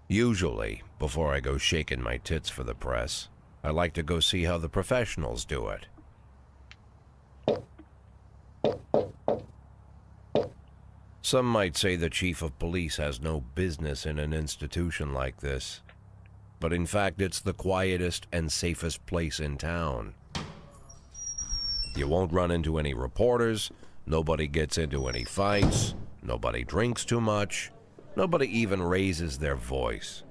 Usually, before I go shaking my tits for the press, I like to go see how the professionals do it. Some might say the chief of police has no business in an institution like this, but in fact it's the quietest and safest place in town. You won't run into any reporters, nobody gets into any fights, nobody drinks too much, nobody even raises their voice.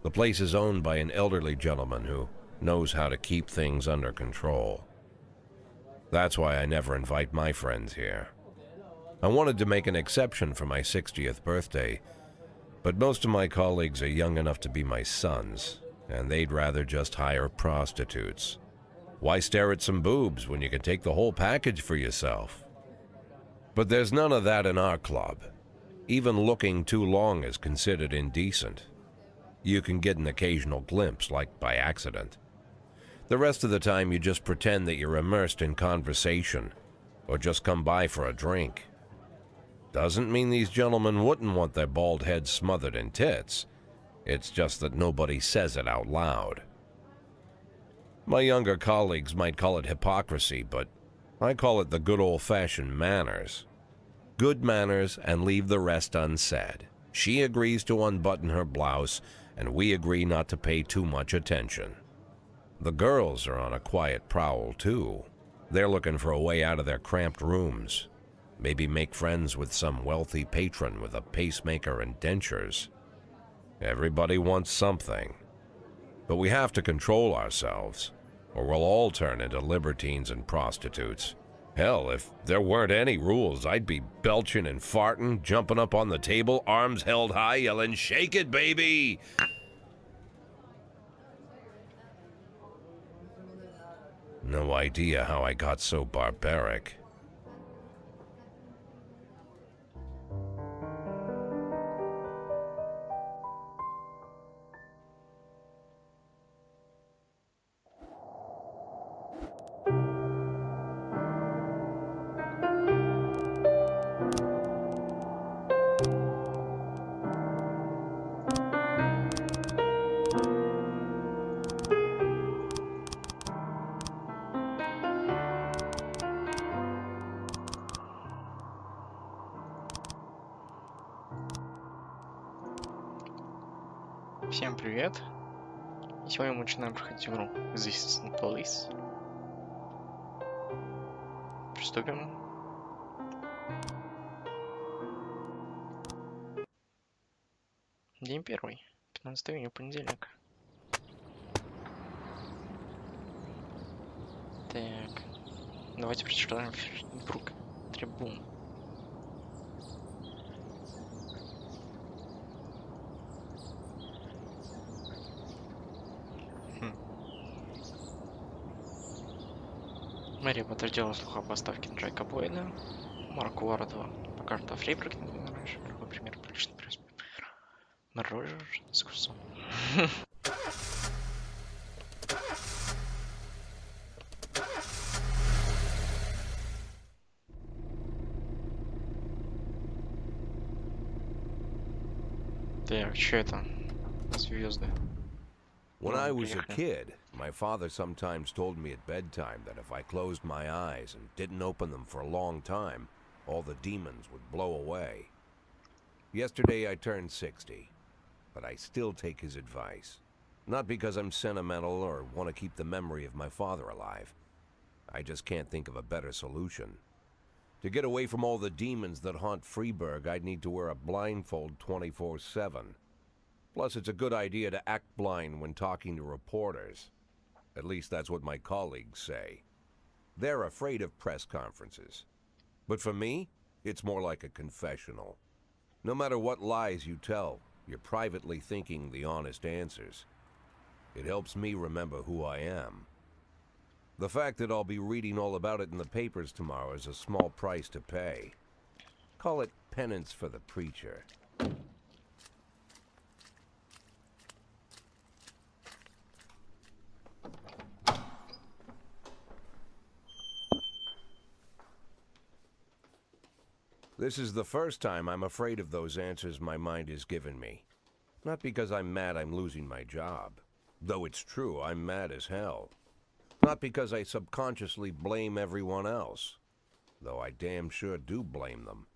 The place is owned by an elderly gentleman who knows how to keep things under control. That's why I never invite my friends here. I wanted to make an exception for my 60th birthday, but most of my colleagues are young enough to be my sons, and they'd rather just hire prostitutes. Why stare at some boobs when you can take the whole package for yourself? But there's none of that in our club. Even looking too long is considered indecent. You can get an occasional glimpse, like by accident. The rest of the time you just pretend that you're immersed in conversation, or just come by for a drink. Doesn't mean these gentlemen wouldn't want their bald heads smothered in tits. It's just that nobody says it out loud. My younger colleagues might call it hypocrisy, but I call it the good old-fashioned manners. Good manners and leave the rest unsaid. She agrees to unbutton her blouse, and we agree not to pay too much attention. The girls are on a quiet prowl, too. They're looking for a way out of their cramped rooms. Maybe make friends with some wealthy patron with a pacemaker and dentures. Everybody wants something. But we have to control ourselves, or we'll all turn into libertines and prostitutes. Hell, if there weren't any rules, I'd be belching and farting, jumping up on the table, arms held high, yelling, "Shake it, baby!" No idea how I got so barbaric. Всем привет! И сегодня мы начинаем проходить игру This Police. Приступим. День первый, 15 июня, понедельник. Так, давайте прочитаем Брук Трибун. Мэри подтвердила слух о поставке Джека Бойда. Марк Уордова покажет о фрейбрак, раньше другой пример приличный пресс. Мороженое с курсом. Так, что это? Звезды. When I was a kid, my father sometimes told me at bedtime that if I closed my eyes and didn't open them for a long time, all the demons would blow away. Yesterday I turned 60, but I still take his advice. Not because I'm sentimental or want to keep the memory of my father alive. I just can't think of a better solution. To get away from all the demons that haunt Freeburg, I'd need to wear a blindfold 24/7. Plus, it's a good idea to act blind when talking to reporters. At least that's what my colleagues say. They're afraid of press conferences. But for me, it's more like a confessional. No matter what lies you tell, you're privately thinking the honest answers. It helps me remember who I am. The fact that I'll be reading all about it in the papers tomorrow is a small price to pay. Call it penance for the preacher. This is the first time I'm afraid of those answers my mind has given me. Not because I'm mad I'm losing my job. Though it's true, I'm mad as hell. Not because I subconsciously blame everyone else. Though I damn sure do blame them.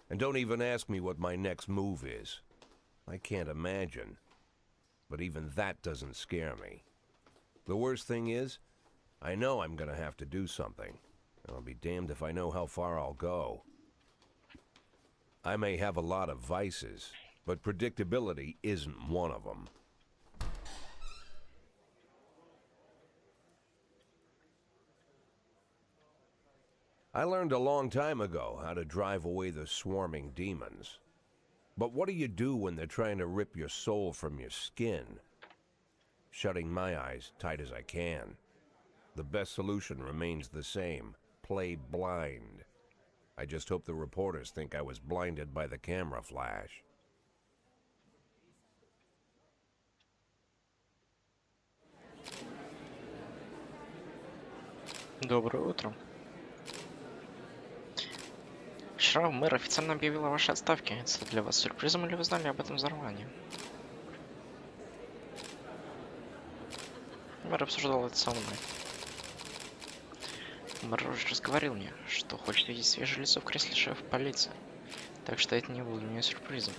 And don't even ask me what my next move is. I can't imagine. But even that doesn't scare me. The worst thing is, I know I'm gonna have to do something. And I'll be damned if I know how far I'll go. I may have a lot of vices, but predictability isn't one of them. I learned a long time ago how to drive away the swarming demons. But what do you do when they're trying to rip your soul from your skin? Shutting my eyes tight as I can. The best solution remains the same. Play blind. I just hope the reporters think I was blinded by the camera flash. Доброе утро. Вчера мэр официально объявил о вашей отставке. Это для вас сюрпризом или вы знали об этом заранее? Мэр обсуждал это со мной. Мэр уже разговорил мне, что хочет видеть свежее лицо в кресле шефа полиции. Так что это не было для меня сюрпризом.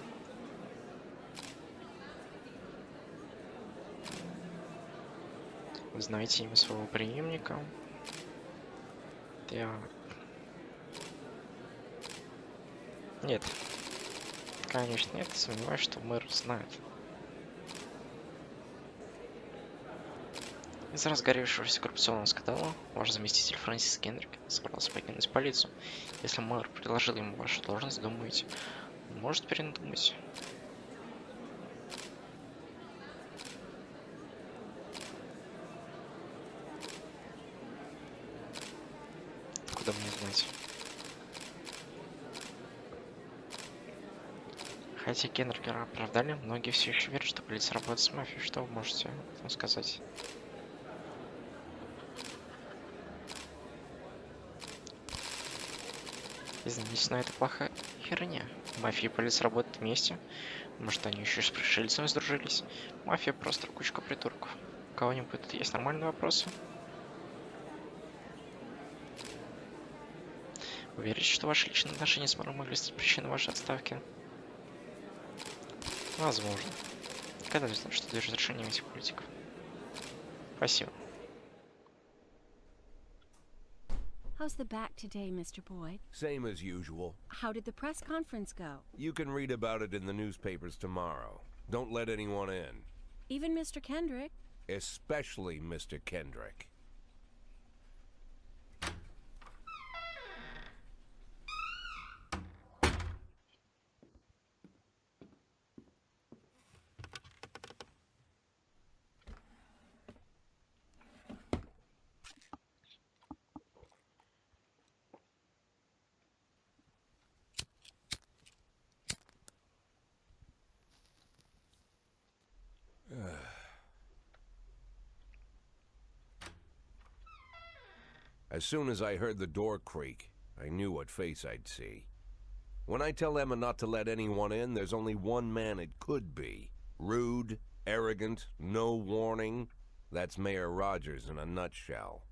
Вы знаете имя своего преемника? Я... Нет. Конечно, нет. Сомневаюсь, что мэр знает. Из-за разгоревшегося коррупционного скандала ваш заместитель Фрэнсис Кендрик собрался покинуть полицию. Если мэр предложил ему вашу должность, думаете, он может передумать? Куда мне знать? Хотя Кендрика оправдали, многие все еще верят, что полиция работает с мафией. Что вы можете об этом сказать? Извините, но это плохая херня. Мафия и полиция работают вместе. Может, они еще с пришельцами сдружились? Мафия просто кучка придурков. У кого-нибудь тут есть нормальные вопросы? Вы верите, что ваши личные отношения с мэром могли стать причиной вашей отставки? Возможно. Когда вы знаете, что движет решением этих политиков? Спасибо. How's the back today, Mr. Boyd? Same as usual. How did the press conference go? You can read about it in the newspapers tomorrow. Don't let anyone in. Even Mr. Kendrick? Especially Mr. Kendrick. As soon as I heard the door creak, I knew what face I'd see. When I tell Emma not to let anyone in, there's only one man it could be. Rude, arrogant, no warning. That's Mayor Rogers in a nutshell.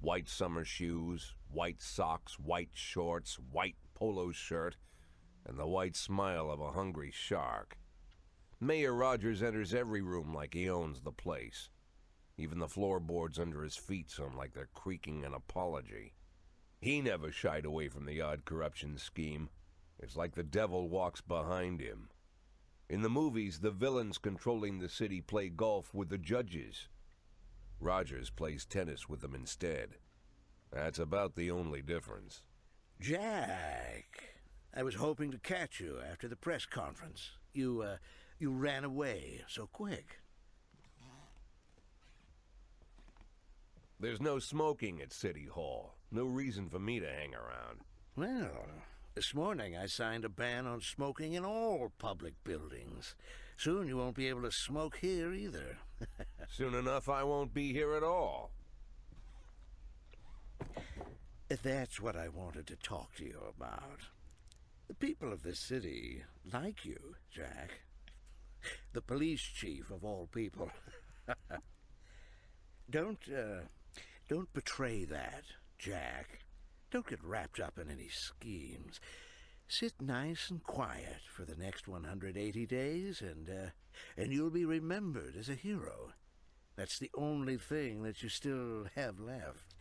White summer shoes, white socks, white shorts, white polo shirt, and the white smile of a hungry shark. Mayor Rogers enters every room like he owns the place. Even the floorboards under his feet sound like they're creaking an apology. He never shied away from the odd corruption scheme. It's like the devil walks behind him. In the movies, the villains controlling the city play golf with the judges. Rogers plays tennis with them instead. That's about the only difference. Jack, I was hoping to catch you after the press conference. You ran away so quick. There's no smoking at City Hall. No reason for me to hang around. Well, this morning I signed a ban on smoking in all public buildings. Soon you won't be able to smoke here either. Soon enough, I won't be here at all. That's what I wanted to talk to you about. The people of this city like you, Jack. The police chief of all people. Don't betray that, Jack. Don't get wrapped up in any schemes. Sit nice and quiet for the next 180 days, and you'll be remembered as a hero. That's the only thing that you still have left.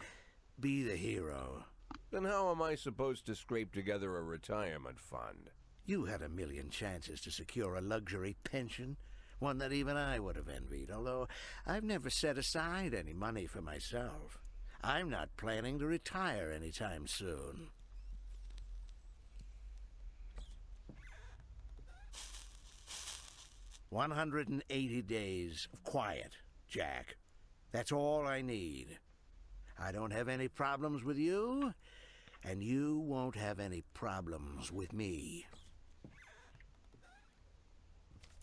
Be the hero. Then how am I supposed to scrape together a retirement fund? You had a million chances to secure a luxury pension, one that even I would have envied, although I've never set aside any money for myself. I'm not planning to retire anytime soon. "180 days of quiet, Jack. That's all I need. I don't have any problems with you, and you won't have any problems with me.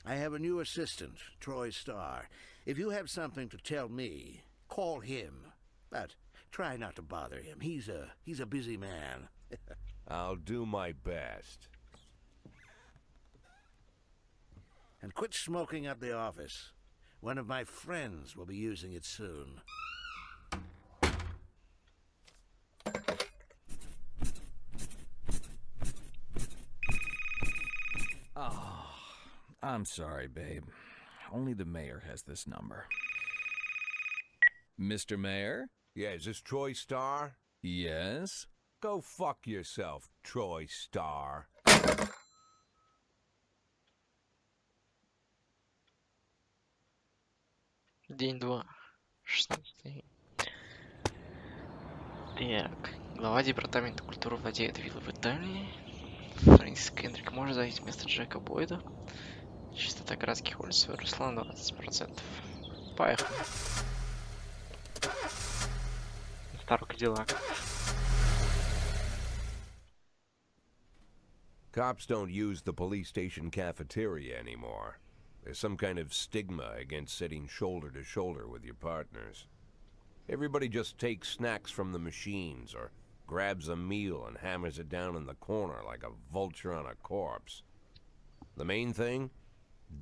I have a new assistant, Troy Starr. If you have something to tell me, call him. But try not to bother him. He's a busy man." I'll do my best. "And quit smoking up the office. One of my friends will be using it soon." Oh, I'm sorry, babe. Only the mayor has this number. Mr. Mayor? Yeah, is this Troy Starr? Yes? Go fuck yourself, Troy Starr. День 2. 16. Так. Глава департамента культуры владеет виллой в Италии. Фрэнсис Кендрик может занять место Джека Бойда. Частота городских улиц выросла на 20%. Поехали. Старый Кадиллак. Cops don't use the police station cafeteria anymore. There's some kind of stigma against sitting shoulder to shoulder with your partners. Everybody just takes snacks from the machines or grabs a meal and hammers it down in the corner like a vulture on a corpse. The main thing?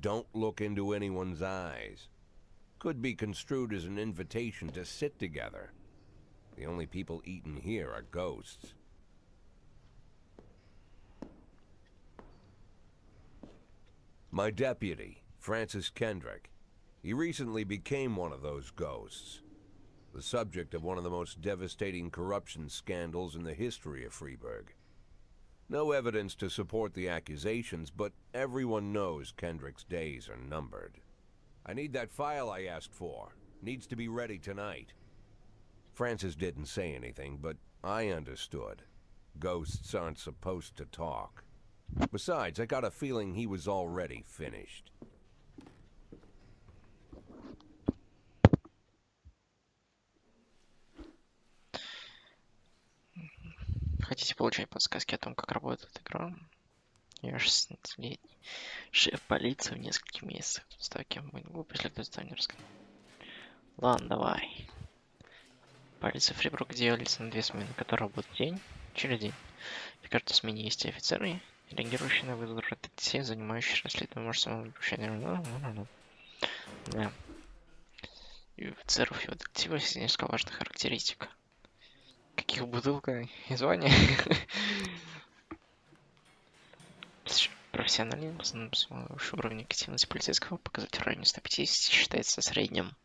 Don't look into anyone's eyes. Could be construed as an invitation to sit together. The only people eating here are ghosts. My deputy, Francis Kendrick. He recently became one of those ghosts. The subject of one of the most devastating corruption scandals in the history of Freeburg. No evidence to support the accusations, but everyone knows Kendrick's days are numbered. I need that file I asked for. Needs to be ready tonight. Francis didn't say anything, but I understood. Ghosts aren't supposed to talk. Besides, I got a feeling he was already finished. Хотите получать подсказки о том, как работает игра? Я 16-летний шеф полиции в нескольких месяцах. С таким будет глупо, если кто-то станет рассказать. Ладно, давай. Полиция Фрибург делится на 2 смены, которые работают день через день. В каждой смене есть офицеры, реагирующие на вызов 37, занимающиеся расследованием массового выпущения. Да. И у офицеров и у детектива есть несколько важных характеристик. Каких бутылка и звание? Профессионализм, общий уровень активности полицейского показатель в районе 150 считается средним.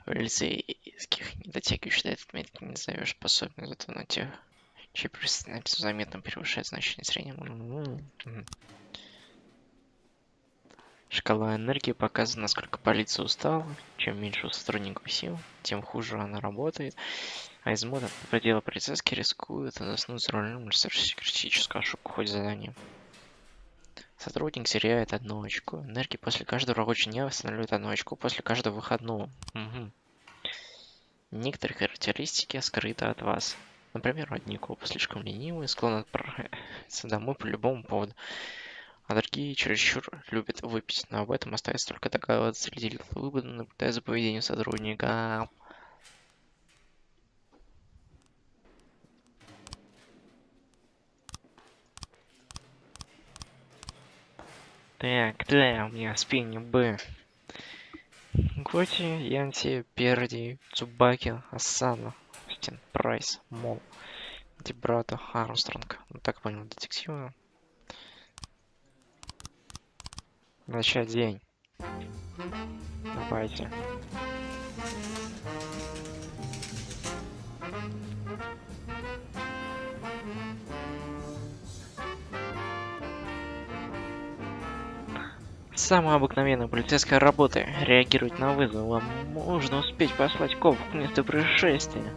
Полицейских недотягивающих до этой отметки не назовешь способным, зато на тех, чей профессионализм заметно превышает значение среднего. Шкала энергии показывает, насколько полиция устала. Чем меньше у сотрудников сил, тем хуже она работает. А измотан до предела полицейский рискует заснуть за рулем или совершить критическую ошибку в ходе задания. Сотрудник теряет 1 очко энергии после каждого рабочего дня, восстанавливает 1 очко после каждого выходного. Некоторые характеристики скрыты от вас. Например, одни копы слишком ленивые, склонны отправиться домой по любому поводу, а другие чересчур любят выпить, но об этом остается только догадываться или делить выводы, наблюдая за поведением сотрудника. Так, да, у меня в спине Б. Готи, Янси, Перди, Цубаки, Асана, Стен, Прайс, Мол, Дебрато, Армстронг. Ну, так понял, детективы. Начать день. Давайте. Самая обыкновенная полицейская работа. Реагировать на вызов. Вам нужно успеть послать копов к месту происшествия.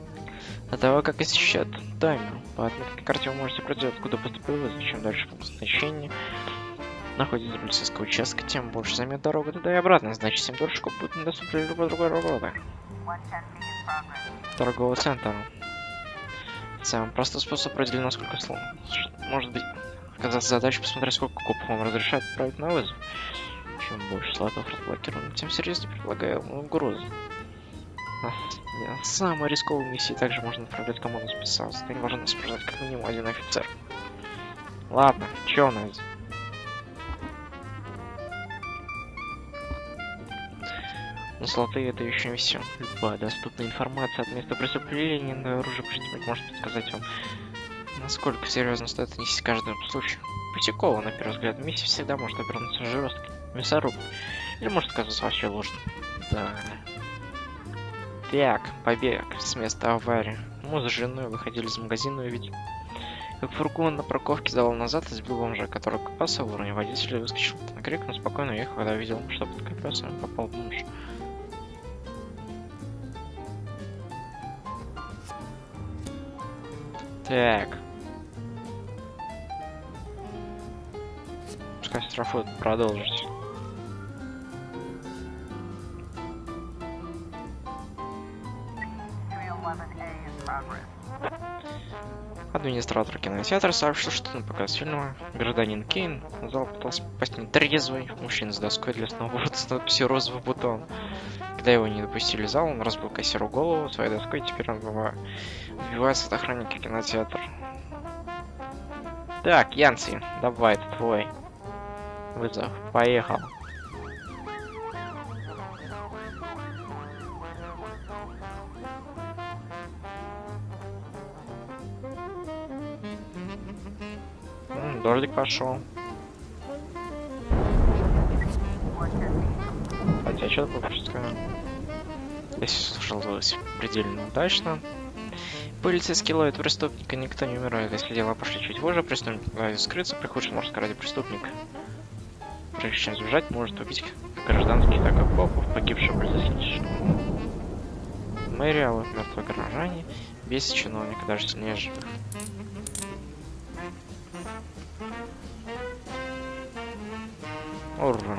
До того, как исчет таймер. По отметке карте вы можете определить, откуда поступил вызов. Чем дальше по назначению находится полицейского участка, тем больше займет дорога туда и обратно. Значит, 7 дорожек будет недоступна для любой другой работы. Торгового центра. Самый простой способ определить, насколько сложно. Может быть, оказаться задачей посмотреть, сколько копов вам разрешают отправить на вызов. Чем больше слотов разблокировано, тем серьезнее предлагаемую угрозу. Самые рисковые миссии также можно отправлять команду специалистов. Ты не должен сопровождать как минимум один офицер. Ладно, чё у нас? Но слоты это еще не все. Любая доступная информация от места преступления до оружия преступник может подсказать вам, насколько серьезно стоит отнестись к каждому случаю. Пустяково, на первый взгляд, миссия всегда может обернуться жесткой, мясорубкой, или может оказаться вообще ложным. Да. Так, побег с места аварии. Мы с женой выходили из магазина и увидели, как фургон на парковке сдал назад и сбил бомжа, который копался в уровне. Водитель выскочил на крик, но спокойно уехал, когда видел, что под колесами попал бомж. Так. Пускай штрафуют, продолжить. Администратор кинотеатра сообщил, что на показ фильма гражданин Кейн в зал пытался попасть нетрезвый мужчина с доской для сноуборда с надписью «Розовый бутон». Когда его не допустили в зал, он разбил кассиру голову своей доской, и теперь он отбивается от охранника кинотеатра. Так, Янси, давай, это твой вызов. Поехал. Дождик пошел. Хотя что-то пропускаю. Если сложилось предельно удачно. Полицейский ловит преступника, никто не умирает. Если дела пошли чуть позже, преступник пытается скрыться, при худшем может ради преступника. Прежде чем сбежать, может убить как гражданских, так и копов, погибших полицейских. Мэрия, вот мертвые горожане, бесит чиновника, даже сильнее живых. Ура.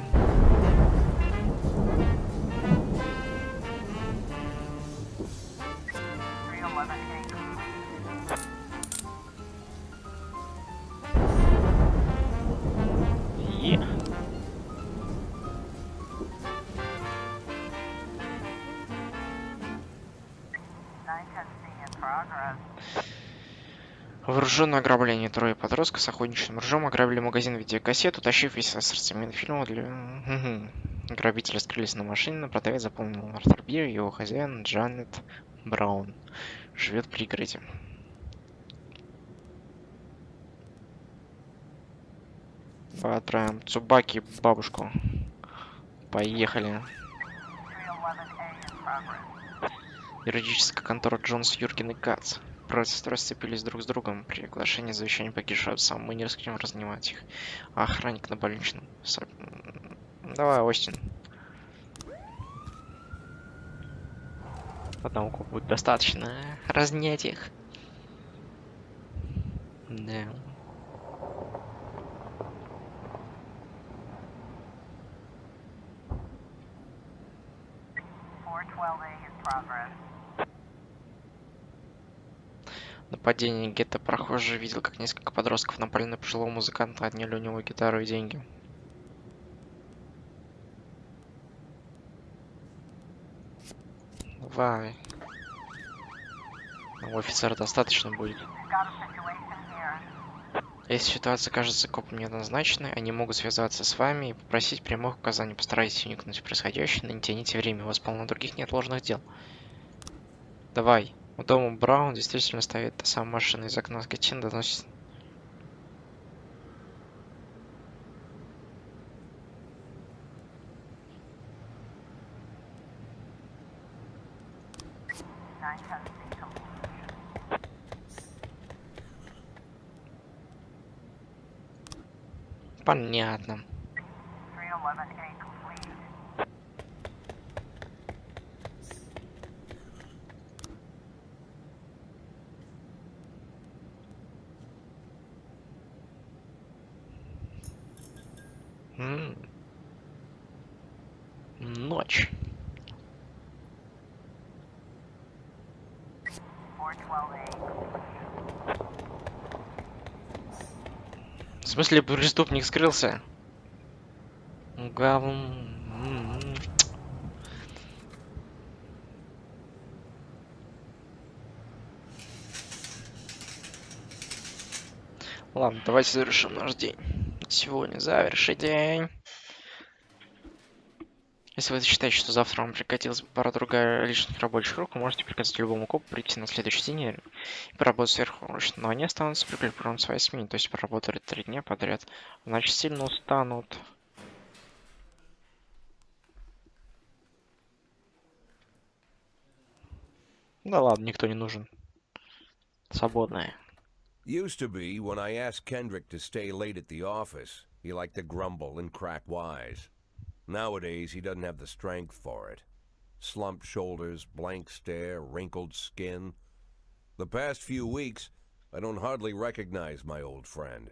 Вооруженное ограбление. Трое подростков с охотничьим ружьем ограбили магазин видеокассет, утащив весь ассортимент фильмов для... Грабители скрылись на машине, но продавец заполнил Артурбир, его хозяин Джанет Браун живет в пригороде. Давай отправим Цубаки бабушку. Поехали. Юридическая контора Джонс, Юрген и Кац. Братья и сестры сцепились друг с другом при оглашении завещания погибшего отца. Мы не рискнем разнимать их. А охранник на больничном. Давай, Остин. Одного копа будет достаточно. Разнять их. Да. Нападение гетто. Прохожий видел, как несколько подростков напали на пожилого музыканта, отняли у него гитару и деньги. Давай. У офицера достаточно будет. Если ситуация кажется копам неоднозначной, они могут связаться с вами и попросить прямых указаний. Постарайтесь вникнуть в происходящее, но не тяните время, у вас полно других неотложных дел. Давай. У дома Браун действительно стоит та самая машина, из окна скотин доносит... Понятно. Ночь. В смысле, преступник скрылся? Ладно, давайте завершим наш день. Сегодня заверши день. Если вы считаете, что завтра вам пригодилась бы пара-другая лишних рабочих рук, вы можете приказать любому копу прийти на следующий день и поработать сверхурочно. Но они останутся прикреплены в своей смене, то есть поработали 3 дня подряд. Значит, сильно устанут. Да ладно, никто не нужен. Свободные. Used to be, when I asked Kendrick to stay late at the office, he liked to grumble and crack wise. Nowadays, he doesn't have the strength for it. Slumped shoulders, blank stare, wrinkled skin. The past few weeks, I don't hardly recognize my old friend.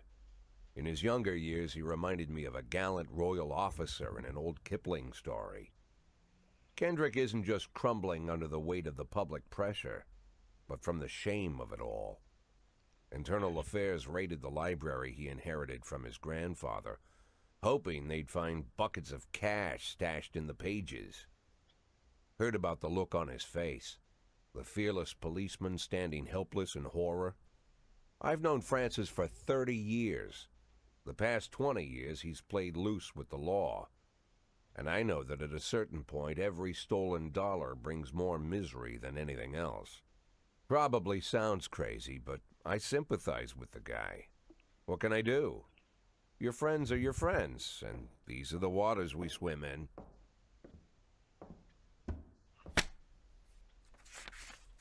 In his younger years, he reminded me of a gallant royal officer in an old Kipling story. Kendrick isn't just crumbling under the weight of the public pressure, but from the shame of it all. Internal Affairs raided the library he inherited from his grandfather, hoping they'd find buckets of cash stashed in the pages. Heard about the look on his face, the fearless policeman standing helpless in horror. I've known Francis for 30 years. The past 20 years he's played loose with the law. And I know that at a certain point every stolen dollar brings more misery than anything else. Probably sounds crazy, but I sympathize with the guy. What can I do? Your friends are your friends, and these are the waters we swim in.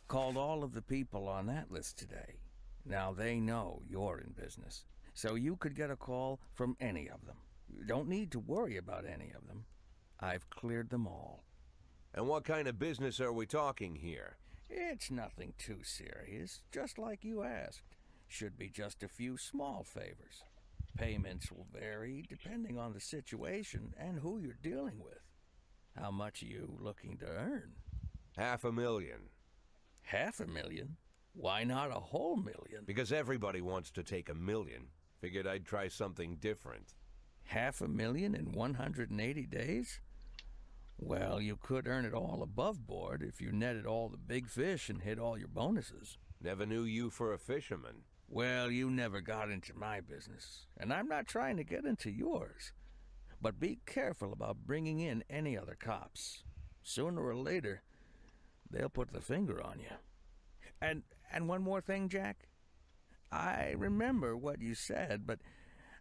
Called all of the people on that list today. Now they know you're in business, so you could get a call from any of them. You don't need to worry about any of them. I've cleared them all. And what kind of business are we talking here? It's nothing too serious, just like you asked. Should be just a few small favors. Payments will vary depending on the situation and who you're dealing with. How much are you looking to earn? $500,000. $500,000? Why not a whole million? Because everybody wants to take $1 million. Figured I'd try something different. $500,000 in 180 days? Well, you could earn it all above board if you netted all the big fish and hit all your bonuses. Never knew you for a fisherman. Well, you never got into my business, and I'm not trying to get into yours. But be careful about bringing in any other cops. Sooner or later, they'll put the finger on you. And one more thing, Jack. I remember what you said, but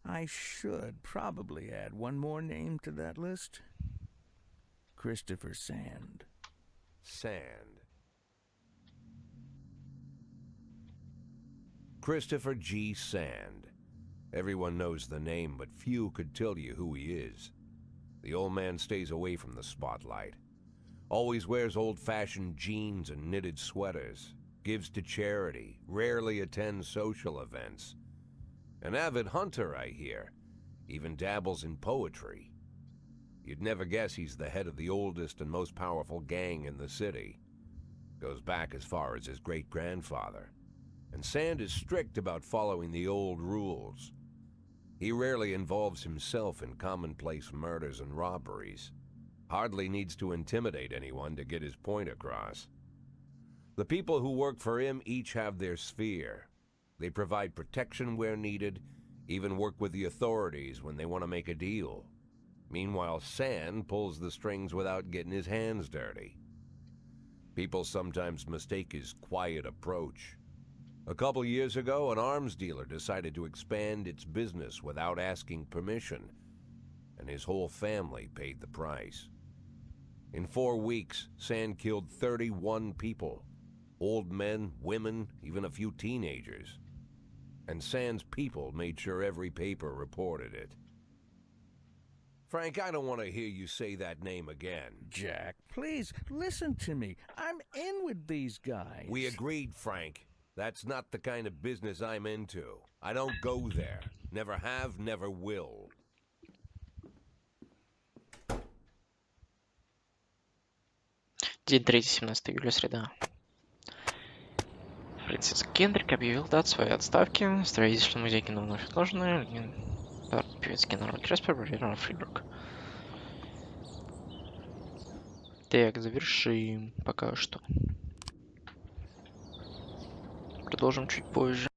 I should probably add one more name to that list. Christopher Sand. Sand. Christopher G. Sand. Everyone knows the name, but few could tell you who he is. The old man stays away from the spotlight. Always wears old-fashioned jeans and knitted sweaters. Gives to charity. Rarely attends social events. An avid hunter, I hear. Even dabbles in poetry. You'd never guess he's the head of the oldest and most powerful gang in the city. Goes back as far as his great-grandfather. And Sand is strict about following the old rules. He rarely involves himself in commonplace murders and robberies. Hardly needs to intimidate anyone to get his point across. The people who work for him each have their sphere. They provide protection where needed even work with the authorities when they want to make a deal. Meanwhile, San pulls the strings without getting his hands dirty. People sometimes mistake his quiet approach. A couple years ago, an arms dealer decided to expand its business without asking permission, and his whole family paid the price. In 4 weeks, San killed 31 people. Old men, women, even a few teenagers. And San's people made sure every paper reported it. Frank, I don't want to hear you say that name again. Jack, please, listen to me. I'm in with these guys. We agreed, Frank. That's not the kind of business I'm into. I don't go there. Never have, never will. День 3, 17 июля, среда. Фрэнсис Кендрик объявил дату своей отставки. Строительство музея кино вновь отложено. Певец кино Треспер проверил Фрибург. Так, завершим пока что. Продолжим чуть позже.